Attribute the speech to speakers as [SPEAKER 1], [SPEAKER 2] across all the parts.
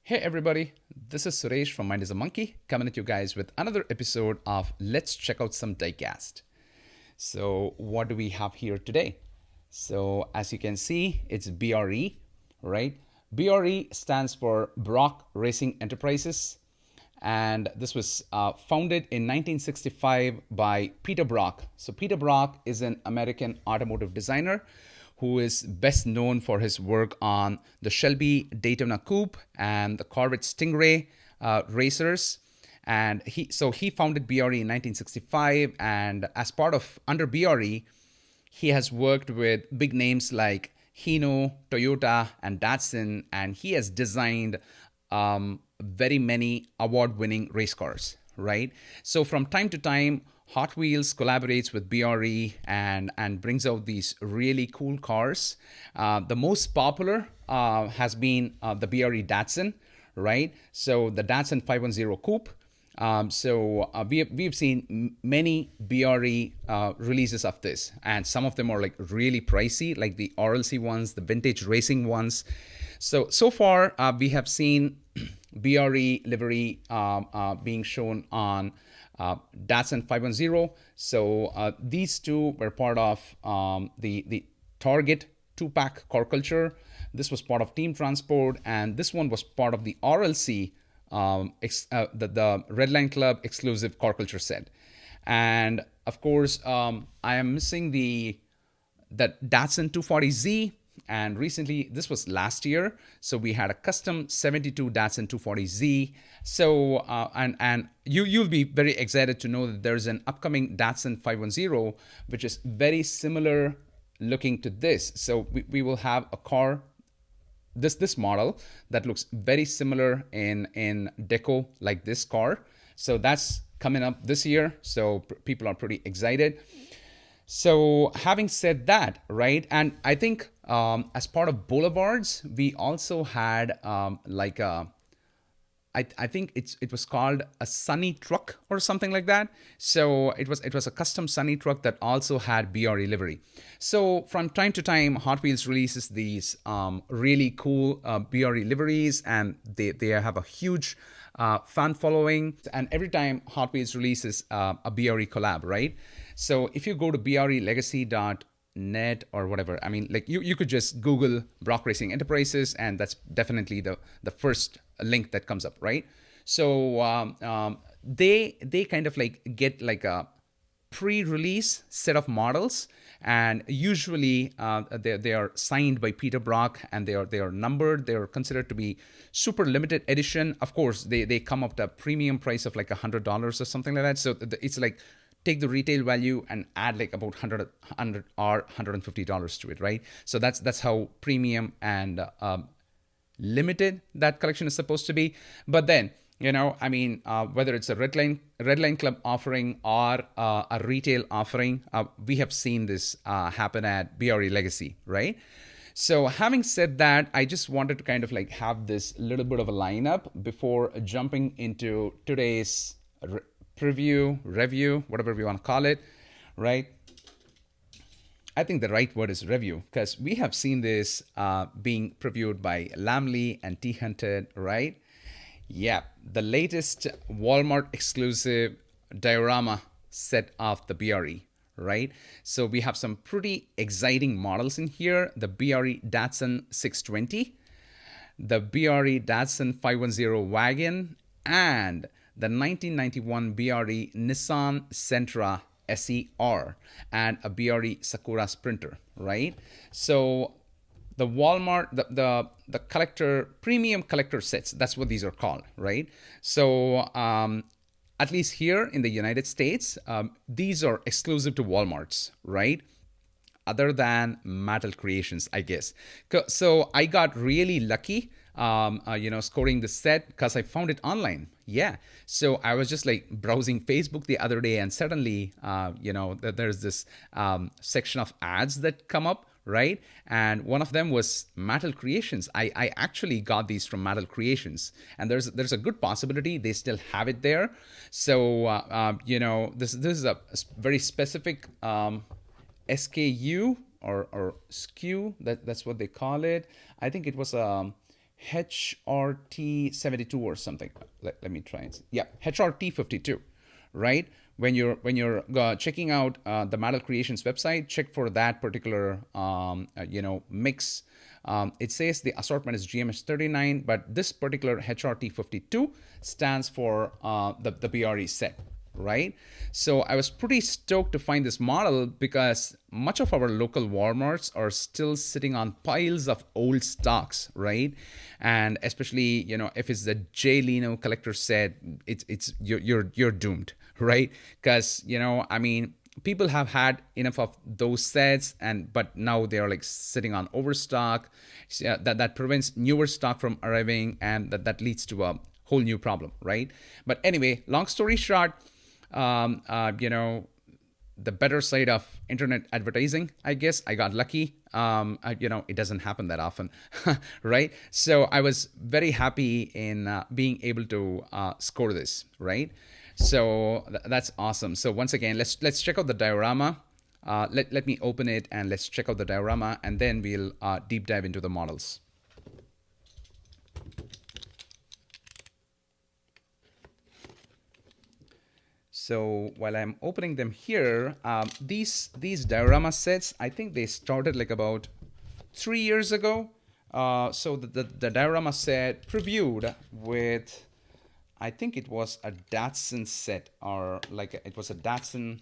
[SPEAKER 1] Hey everybody, this is Suresh from Mind is a Monkey coming at you guys with another episode of Let's Check Out Some Diecast. So, what do we have here today? So, as you can see, it's BRE, right? BRE stands for Brock Racing Enterprises, and this was founded in 1965 by Peter Brock. So, Peter Brock is an American automotive designer who is best known for his work on the Shelby Daytona Coupe and the Corvette Stingray racers. And he founded BRE in 1965, and as part of under BRE, he has worked with big names like Hino, Toyota, and Datsun, and he has designed very many award-winning race cars, right? So from time to time, Hot Wheels collaborates with BRE and brings out these really cool cars. The most popular has been the BRE Datsun, right? So the Datsun 510 Coupe. We've seen many BRE releases of this, and some of them are like really pricey, like the RLC ones, the vintage racing ones. So far we have seen BRE livery being shown on Datsun 510. So these two were part of the Target 2-pack car culture. This was part of Team Transport, and this one was part of the RLC, the Redline Club exclusive car culture set. And of course, I am missing that Datsun 240Z. And recently, this was last year, so we had a custom 72 Datsun 240Z. So and you'll be very excited to know that there's an upcoming Datsun 510, which is very similar looking to this. So we will have a car, this model that looks very similar in deco like this car. So that's coming up this year. So people are pretty excited. So having said that, right, and I think as part of Boulevards, we also had I think it was called a Sunny truck or something like that. So it was a custom Sunny truck that also had BRE livery. So from time to time, Hot Wheels releases these really cool BRE liveries, and they have a huge fan following. And every time Hot Wheels releases a BRE collab, right? So if you go to brelegacy.net or whatever, I mean, like you could just Google Brock Racing Enterprises, and that's definitely the first link that comes up, right? So they kind of like get like a pre-release set of models, and usually they are signed by Peter Brock, and they are numbered. They are considered to be super limited edition. Of course, they come up to a premium price of like $100 or something like that. So it's like take the retail value and add like about $100 or $150 to it, right? So that's how premium and limited that collection is supposed to be. But then, I mean, whether it's a Redline Club offering or a retail offering, we have seen this happen at BRE Legacy, right? So having said that, I just wanted to kind of like have this little bit of a lineup before jumping into today's preview, review, whatever we want to call it, right? I think the right word is review, because we have seen this being previewed by Lamley and T Hunted, right? Yeah, the latest Walmart exclusive diorama set of the BRE, right? So we have some pretty exciting models in here. The BRE Datsun 620, the BRE Datsun 510 Wagon, and the 1991 BRE Nissan Sentra SER, and a BRE Sakura Sprinter, right? So the Walmart, the collector, premium collector sets, that's what these are called, right? So at least here in the United States, these are exclusive to Walmarts, right? Other than Mattel-Creations, I guess. So I got really lucky, scoring the set because I found it online. Yeah. So I was just like browsing Facebook the other day, and suddenly, there's this section of ads that come up, right? And one of them was Mattel-Creations. I actually got these from Mattel-Creations, and there's a good possibility they still have it there. So, this is a very specific SKU or SKU, that's what they call it. I think it was HRT72 or something. Let me try and see. Yeah, HRT52, right? When you're checking out the Mattel Creations website, check for that particular mix. It says the assortment is GMS39, but this particular HRT52 stands for the BRE set, right? So I was pretty stoked to find this model because much of our local Walmarts are still sitting on piles of old stocks, right? And especially, if it's the Jay Leno collector set, it's you're doomed, right? Because I mean, people have had enough of those sets, but now they are like sitting on overstock. So that prevents newer stock from arriving, and that leads to a whole new problem, right? But anyway, long story short, the better side of internet advertising, I guess I got lucky. It doesn't happen that often, right? So I was very happy in being able to score this, right? So that's awesome. So once again, let's check out the diorama. Let me open it and let's check out the diorama, and then we'll deep dive into the models. So while I'm opening them here, these diorama sets, I think they started like about 3 years ago. So the diorama set previewed with, I think it was a Datsun set, or like it was a Datsun.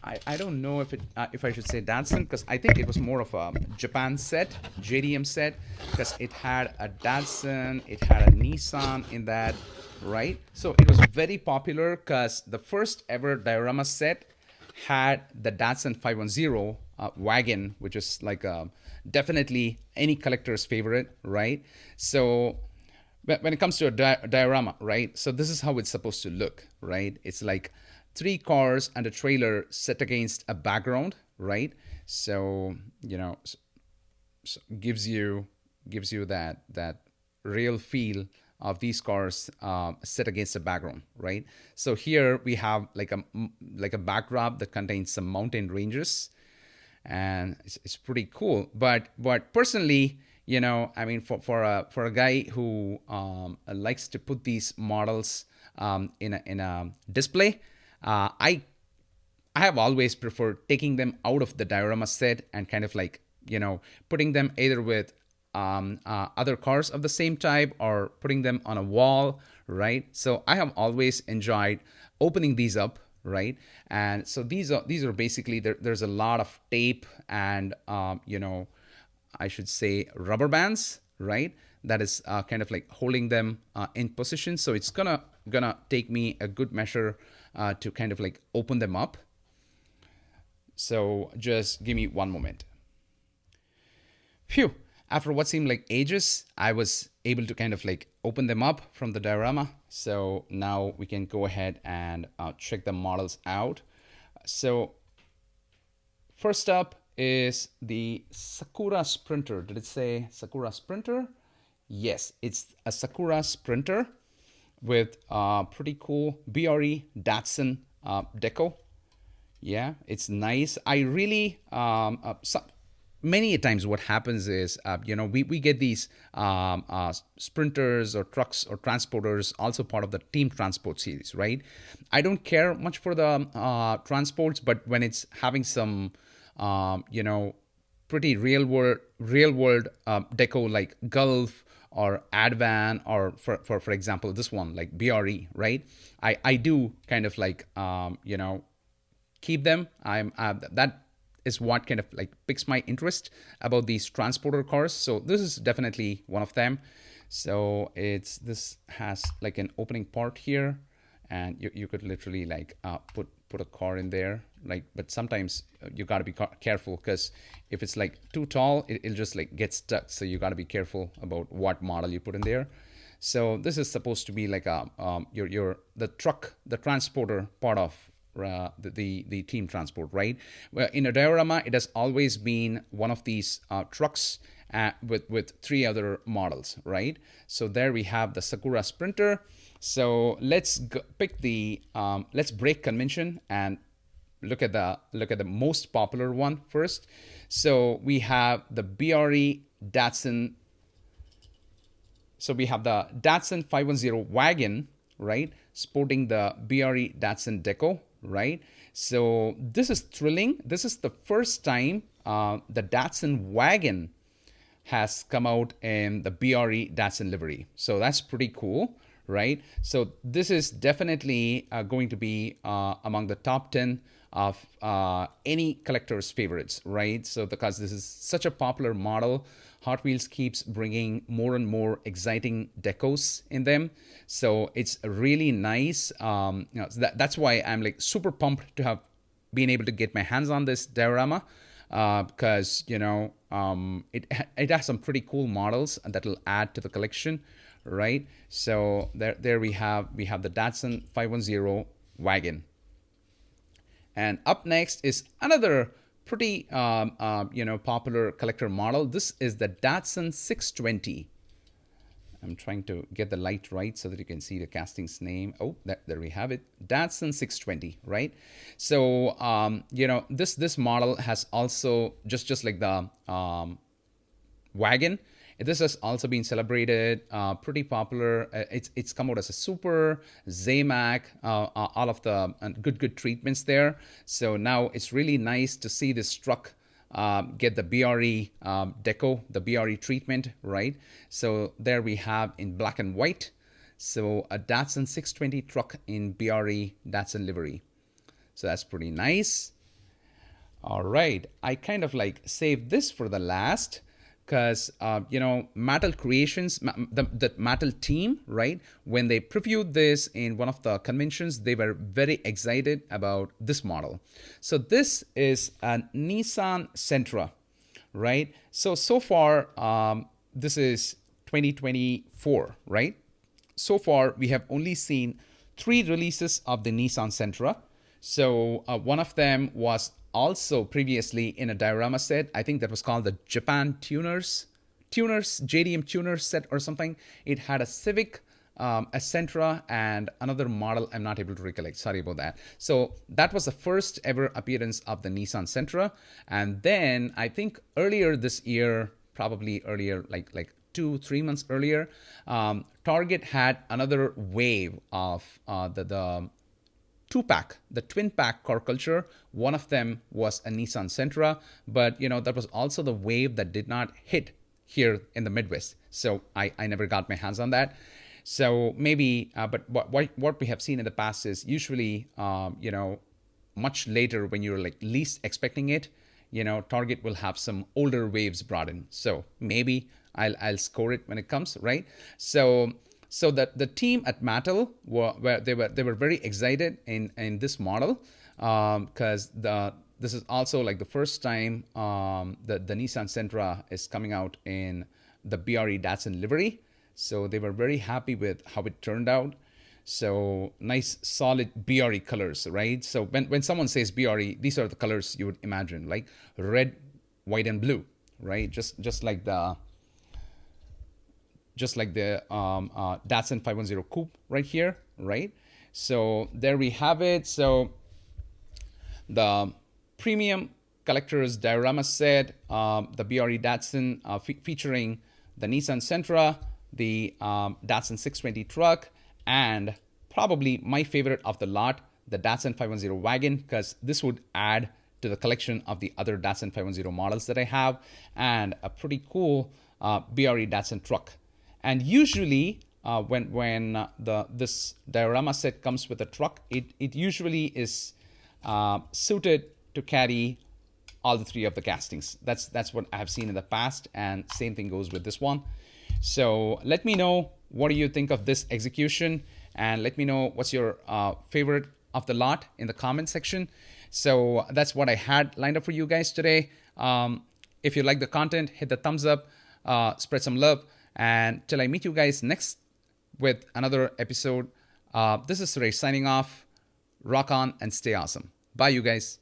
[SPEAKER 1] I don't know if I should say Datsun, because I think it was more of a Japan set, JDM set, because it had a Datsun, it had a Nissan in that, right? So it was very popular because the first ever diorama set had the Datsun 510 Wagon, which is like definitely any collector's favorite, right? So when it comes to a diorama, right? So this is how it's supposed to look, right? It's like 3 cars and a trailer set against a background, right? So so gives you that real feel of these cars set against a background, right? So here we have like a backdrop that contains some mountain ranges, and it's pretty cool. But personally, I mean, for a guy who likes to put these models in a display, I have always preferred taking them out of the diorama set and kind of like putting them either with other cars of the same type or putting them on a wall, right? So I have always enjoyed opening these up, right? And so these are basically there's a lot of tape and I should say rubber bands, right? That is kind of like holding them in position. So it's gonna take me a good measure to kind of like open them up. So just give me one moment. Phew. After what seemed like ages, I was able to kind of like open them up from the diorama. So now we can go ahead and check the models out. So first up is the Sakura Sprinter. Did it say Sakura Sprinter? Yes, it's a Sakura Sprinter with pretty cool BRE Datsun deco. Yeah, it's nice. I really many times what happens is we get these sprinters or trucks or transporters also part of the team transport series, right? I don't care much for the transports, but when it's having some pretty real world deco like Gulf or Advan, or for example this one like BRE, right? I do kind of like keep them. That is what kind of like piques my interest about these transporter cars. So this is definitely one of them. So this has like an opening part here, and you could literally like put a car in there, like, but sometimes you got to be careful, because if it's like too tall, it'll just like get stuck. So you got to be careful about what model you put in there. So this is supposed to be like the transporter part of the team transport, right? Well, in a diorama, it has always been one of these trucks with 3 other models, right? So there we have the Sakura Sprinter. So let's pick let's break convention and look at the most popular one first. So we have the BRE Datsun. So we have the Datsun 510 Wagon, right? Sporting the BRE Datsun deco, right? So this is thrilling. This is the first time the Datsun Wagon has come out in the BRE Datsun livery. So that's pretty cool, right? So this is definitely going to be among the top 10 of any collector's favorites, right? So because this is such a popular model, Hot Wheels keeps bringing more and more exciting decos in them. So it's really nice. So that's why I'm like super pumped to have been able to get my hands on this diorama. Because it has some pretty cool models that will add to the collection, right? So there we have the Datsun 510 Wagon, and up next is another pretty popular collector model. This is the Datsun 620. I'm trying to get the light right so that you can see the casting's name. Oh, there we have it. Datsun 620, right? So, this model has also, just like the Wagon, this has also been celebrated, pretty popular. It's come out as a Super, Zamac, all of the good treatments there. So now it's really nice to see this truck get the BRE deco, the BRE treatment, right? So there we have in black and white. So a Datsun 620 truck in BRE Datsun livery. So that's pretty nice. All right, I kind of like saved this for the last because, Mattel Creations, the Mattel team, right? When they previewed this in one of the conventions, they were very excited about this model. So this is a Nissan Sentra, right? So far, this is 2024, right? So far, we have only seen 3 releases of the Nissan Sentra. So one of them was also previously in a diorama set. I think that was called the Japan JDM Tuners set or something. It had a Civic, a Sentra, and another model I'm not able to recollect. Sorry about that. So that was the first ever appearance of the Nissan Sentra. And then I think earlier this year, probably earlier, like 2-3 months earlier, Target had another wave of the two-pack, the twin-pack car culture. One of them was a Nissan Sentra, but that was also the wave that did not hit here in the Midwest. So I never got my hands on that. So maybe, but what we have seen in the past is usually, much later when you're like least expecting it, Target will have some older waves brought in. So maybe I'll score it when it comes, right? So that the team at Mattel they were very excited in this model because this is also like the first time the Nissan Sentra is coming out in the BRE Datsun livery. So they were very happy with how it turned out. So nice solid BRE colors, right? So when someone says BRE, these are the colors you would imagine, like red, white, and blue, right? Just like the Datsun 510 Coupe right here, right? So there we have it. So the premium collector's diorama set, the BRE Datsun featuring the Nissan Sentra, the Datsun 620 truck, and probably my favorite of the lot, the Datsun 510 Wagon, because this would add to the collection of the other Datsun 510 models that I have, and a pretty cool BRE Datsun truck. And usually, when this diorama set comes with a truck, it usually is suited to carry all the 3 of the castings. That's what I have seen in the past, and same thing goes with this one. So let me know what do you think of this execution, and let me know what's your favorite of the lot in the comment section. So that's what I had lined up for you guys today. If you like the content, hit the thumbs up, spread some love. And till I meet you guys next with another episode, this is Suresh signing off. Rock on and stay awesome. Bye, you guys.